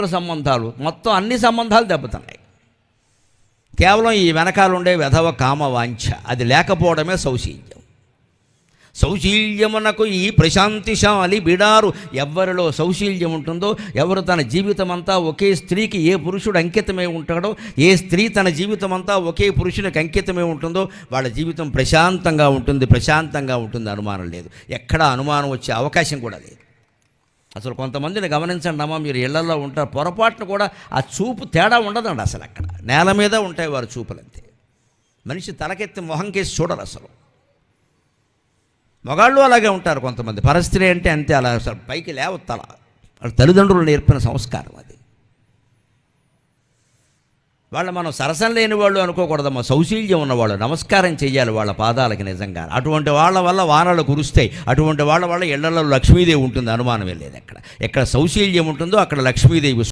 సంబంధాలు, మొత్తం అన్ని సంబంధాలు దెబ్బతున్నాయి. కేవలం ఈ వెనకాల ఉండే వెధవ కామ వాంఛ, అది లేకపోవడమే సౌశీల్యం. సౌశీల్యమునకు ఈ ప్రశాంతిశాలి బిడారు. ఎవరిలో సౌశీల్యం ఉంటుందో, ఎవరు తన జీవితం అంతా ఒకే స్త్రీకి ఏ పురుషుడు అంకితమై ఉంటాడో, ఏ స్త్రీ తన జీవితం అంతా ఒకే పురుషునికి అంకితమై ఉంటుందో వాళ్ళ జీవితం ప్రశాంతంగా ఉంటుంది. అనుమానం లేదు. ఎక్కడా అనుమానం వచ్చే అవకాశం కూడా లేదు. అసలు కొంతమందిని గమనించండి అమ్మా, మీరు ఇళ్లలో ఉంటారు, పొరపాటును కూడా ఆ చూపు తేడా ఉండదండి. అసలు అక్కడ నేల మీద ఉంటాయి వారి చూపులంతే. మనిషి తలకెత్తి మొహం కేసి చూడరు అసలు. మగాళ్ళు అలాగే ఉంటారు కొంతమంది. పరస్త్రీ అంటే అంతే, అలా అసలు పైకి లేవత్తల. వాళ్ళ తల్లిదండ్రులు నేర్పిన సంస్కారం అది. వాళ్ళు మనం సరసం లేని వాళ్ళు అనుకోకూడదమ్మా. సౌశీల్యం ఉన్నవాళ్ళు నమస్కారం చెయ్యాలి వాళ్ళ పాదాలకి. నిజంగా అటువంటి వాళ్ళ వల్ల వానలు కురుస్తాయి. అటువంటి వాళ్ళ వల్ల ఇళ్లలో లక్ష్మీదేవి ఉంటుంది. అనుమానమే లేదు. ఎక్కడ సౌశీల్యం ఉంటుందో అక్కడ లక్ష్మీదేవి